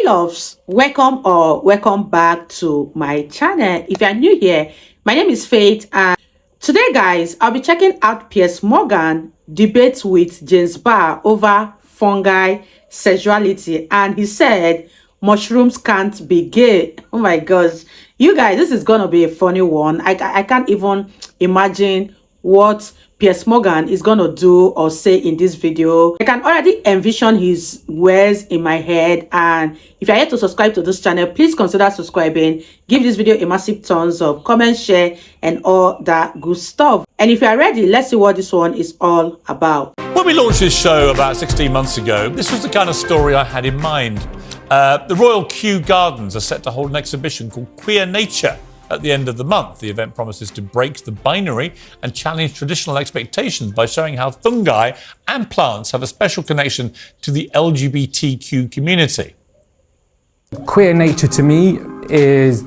loves, welcome back to my channel. If you are new here, my name is Faith, and today guys, I'll be checking out Piers debate with James Barr over fungi sexuality, and he said mushrooms can't be gay. Oh my gosh, you guys, this is gonna be a funny one. I can't even imagine what Piers is gonna do or say in this video. I can already envision his words in my head, and if you're yet to subscribe to this channel, please consider subscribing. Give this video a massive thumbs up, comment, share, and all that good stuff. And if you are ready, let's see what this one is all about. When we launched this show about 16 months ago, this was the kind of story I had in mind. The Royal Kew Gardens are set to hold an exhibition called Queer Nature at the end of the month. The event promises to break the binary and challenge traditional expectations by showing how fungi and plants have a special connection to the LGBTQ community. Queer nature to me is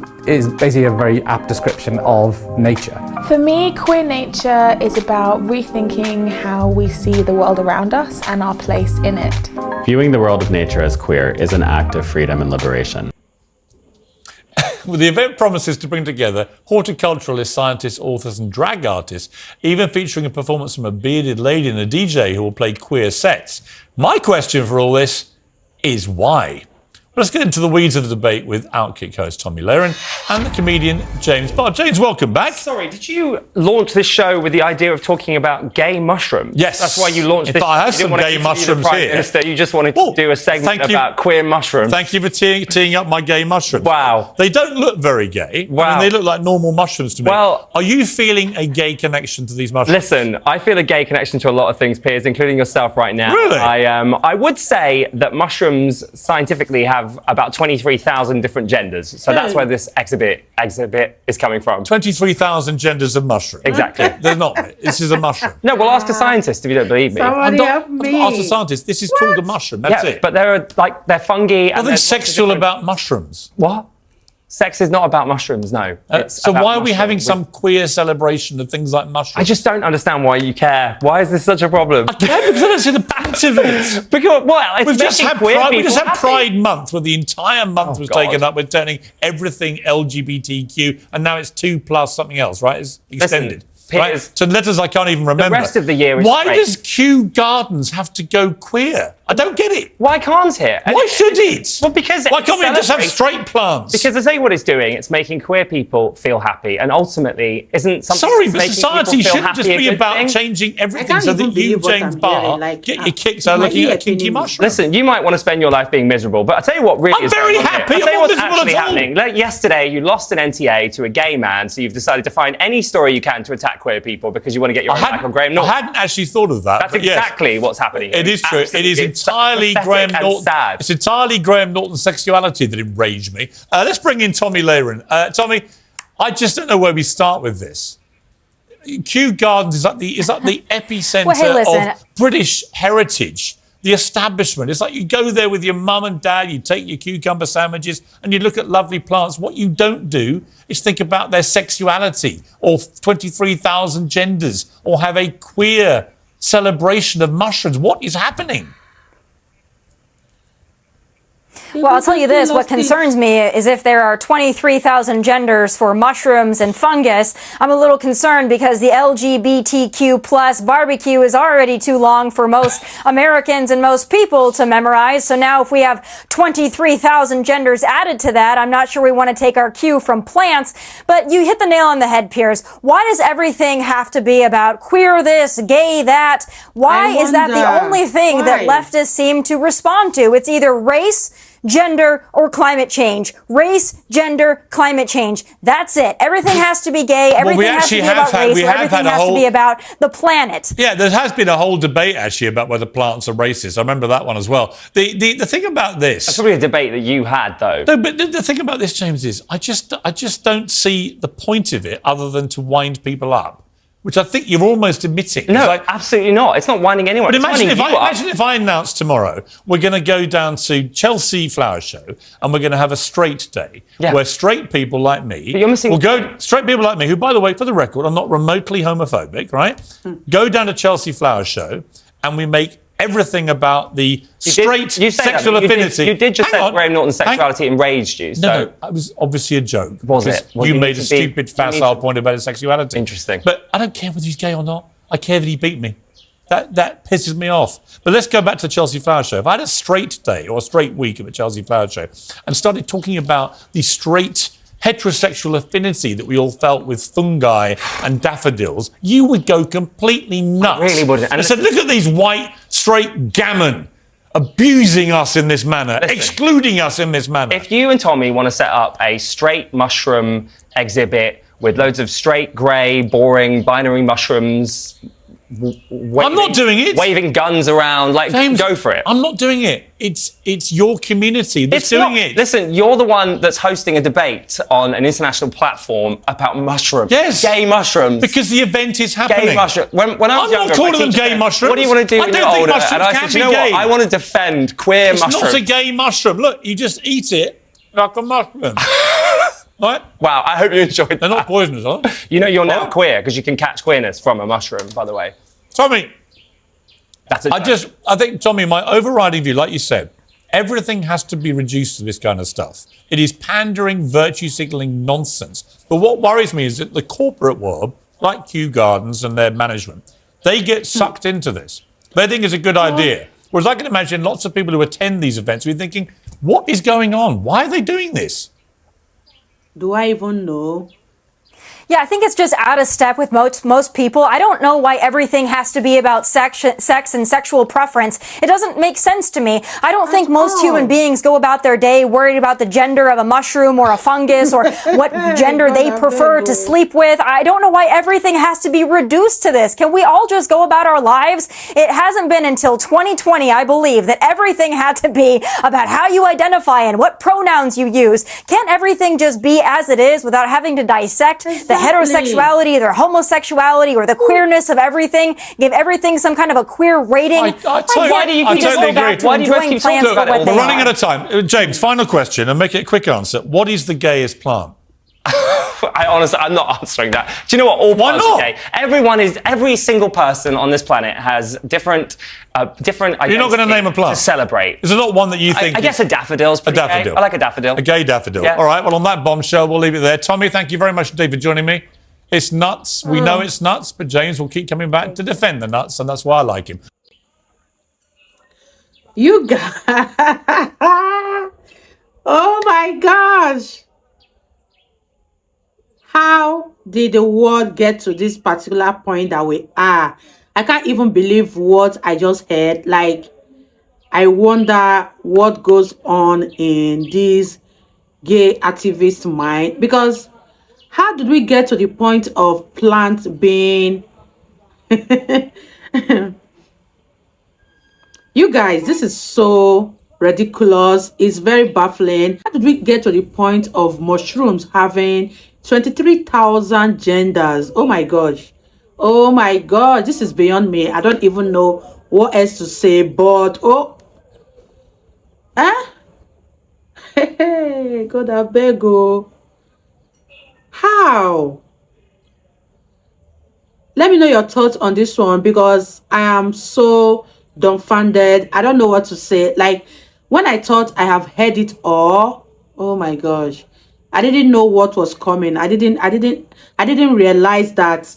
basically a very apt description of nature. For me, queer nature is about rethinking how we see the world around us and our place in it. Viewing the world of nature as queer is an act of freedom and liberation. Well, the event promises to bring together horticulturalists, scientists, authors and drag artists, even featuring a performance from a bearded lady and a DJ who will play queer sets. My question for all this is why? Let's get into the weeds of the debate with Outkick host Tommy Laren and the comedian James Barr. James, welcome back. Sorry, did you launch this show with the idea of talking about gay mushrooms? Yes. That's why you launched this. I have some gay mushrooms here. Minister, you just wanted to do a segment about queer mushrooms. Thank you for teeing up my gay mushrooms. Wow. They don't look very gay. Wow. I mean, they look like normal mushrooms to me. Well, are you feeling a gay connection to these mushrooms? Listen, I feel a gay connection to a lot of things, Piers, including yourself right now. Really? I would say that mushrooms scientifically have about 23,000 different genders. So that's where this exhibit is coming from. 23,000 genders of mushrooms. Exactly. There's not. This is a mushroom. No, well, ask a scientist if you don't believe me. Somebody help me. Ask a scientist. This is called a mushroom. That's it. But they're fungi. Nothing sexual about mushrooms. What? Sex is not about mushrooms, no. So why are we having some queer celebration of things like mushrooms? I just don't understand why you care. Why is this such a problem? I care because I don't see the point of it. Because, well, it's We've just had Pride Month, where the entire month was taken up with turning everything LGBTQ, and now it's 2+ something else, right? It's extended. Right? So letters I can't even remember. The rest of the year is Why great. does Kew Gardens have to go queer? I don't get it. Why can't it? Why should it? Well, because why can't we just have straight plants? Because I tell you what it's doing. It's making queer people feel happy, and ultimately, isn't something. Sorry, but society shouldn't just be about changing everything so that you, James Barr, get your kicks out looking at a kinky mushroom. Listen, you might want to spend your life being miserable, but I tell you what really I'm very happy. I tell you I'm what's not actually miserable at all. happening. Like yesterday, you lost an NTA to a gay man, so you've decided to find any story you can to attack queer people because you want to get your own back on Graham Norton. I hadn't actually thought of that. That's exactly what's happening. It is true. It is entirely Graham Norton. It's entirely Graham Norton's sexuality that enraged me. Let's bring in Tommy Laren. Tommy, I just don't know where we start with this. Kew Gardens is like the epicenter of British heritage. The establishment. It's like you go there with your mum and dad, you take your cucumber sandwiches and you look at lovely plants. What you don't do is think about their sexuality or 23,000 genders or have a queer celebration of mushrooms. What is happening? Well, I'll tell you this, what concerns me is if there are 23,000 genders for mushrooms and fungus, I'm a little concerned because the LGBTQ plus barbecue is already too long for most Americans and most people to memorize. So now if we have 23,000 genders added to that, I'm not sure we want to take our cue from plants. But you hit the nail on the head, Piers. Why does everything have to be about queer this, gay that? Why is that the only thing that leftists seem to respond to? It's either race, gender, or climate change. Race, gender, climate change. That's it. Everything has to be gay. Everything has to be about race. Everything has to be about the planet. Yeah, there has been a whole debate actually about whether plants are racist. I remember that one as well. The thing about this... That's probably a debate that you had, though. No, but the thing about this, James, is I just don't see the point of it other than to wind people up, which I think you're almost admitting. No, absolutely not. It's not winding anyone. But imagine if I announce tomorrow we're going to go down to Chelsea Flower Show and we're going to have a straight day where straight people like me straight people like me, who, by the way, for the record, are not remotely homophobic, right? Go down to Chelsea Flower Show and we make everything about the straight you say sexual that, affinity. You did just Hang say on. Graham Norton's sexuality enraged you. So. No, it was obviously a joke. Was because it? Well, you you made need a to be- stupid, you facile need to- point about his sexuality. Interesting. But I don't care whether he's gay or not. I care that he beat me. That pisses me off. But let's go back to the Chelsea Flower Show. If I had a straight day or a straight week at the Chelsea Flower Show and started talking about the straight heterosexual affinity that we all felt with fungi and daffodils, you would go completely nuts. I really wouldn't. And said, look at these white, straight gammon abusing us in this manner, excluding us in this manner. If you and Tommy want to set up a straight mushroom exhibit with loads of straight, grey, boring, binary mushrooms... I'm not doing it. Waving guns around, like, James, go for it. I'm not doing it. It's your community that's doing it. Listen, you're the one that's hosting a debate on an international platform about mushrooms. Yes. Gay mushrooms. Because the event is happening. Gay mushrooms. When I was I'm younger, not calling my them teacher gay said, mushrooms. What do you want to do I when don't you're think older? mushrooms And I can said, be you know gay. what? I want to defend queer It's mushrooms. not a gay mushroom. Look, you just eat it like a mushroom. Right? Wow, I hope you enjoyed that. They're not poisonous, are they? You know you're now What? queer because you can catch queerness from a mushroom, by the way. Tommy, That's a joke. I think, Tommy, my overriding view, like you said, everything has to be reduced to this kind of stuff. It is pandering, virtue signaling nonsense. But what worries me is that the corporate world, like Kew Gardens and their management, they get sucked into this. They think it's a good idea. Whereas I can imagine lots of people who attend these events will be thinking, what is going on? Why are they doing this? Do I even know? Yeah, I think it's just out of step with most people. I don't know why everything has to be about sex and sexual preference. It doesn't make sense to me. I don't think most human beings go about their day worried about the gender of a mushroom or a fungus or what gender they prefer to sleep with. I don't know why everything has to be reduced to this. Can we all just go about our lives? It hasn't been until 2020, I believe, that everything had to be about how you identify and what pronouns you use. Can't everything just be as it is without having to dissect the heterosexuality, their homosexuality, or the queerness of everything? Give everything some kind of a queer rating. Why do you keep just go back to enjoying plants for what they We're running are? out of time. James, final question, and make it a quick answer. What is the gayest plant? I'm not answering that. Do you know what? All plants are gay. Every single person on this planet has different identities. You're not going to name a plant? To celebrate. Is there not one that you think... I guess a daffodil's pretty A daffodil. gay. I like a daffodil. A gay daffodil. Yeah. All right, well, on that bombshell, we'll leave it there. Tommy, thank you very much indeed for joining me. It's nuts. We know it's nuts, but James will keep coming back to defend the nuts, and that's why I like him. You guys. Oh my gosh. How did the world get to this particular point that we are? I can't even believe what I just heard. Like, I wonder what goes on in this gay activist mind. Because how did we get to the point of plants being... You guys, this is so ridiculous. It's very baffling. How did we get to the point of mushrooms having 23,000 genders? Oh my gosh. Oh my god, this is beyond me. I don't even know what else to say, but hey, God, I beg you. How? Let me know your thoughts on this one, because I am so dumbfounded. I don't know what to say. Like, when I thought I have heard it all, oh my gosh, I didn't know what was coming. I didn't realize that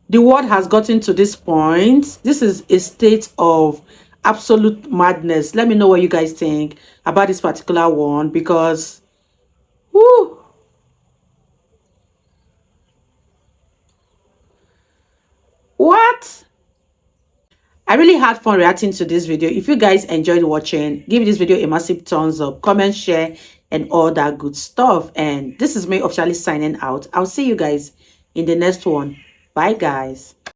the world has gotten to this point. This is a state of absolute madness. Let me know what you guys think about this particular one, because whoo, what? I really had fun reacting to this video. If you guys enjoyed watching, give this video a massive thumbs up, comment, share, and all that good stuff. And this is me officially signing out. I'll see you guys in the next one. Bye, guys.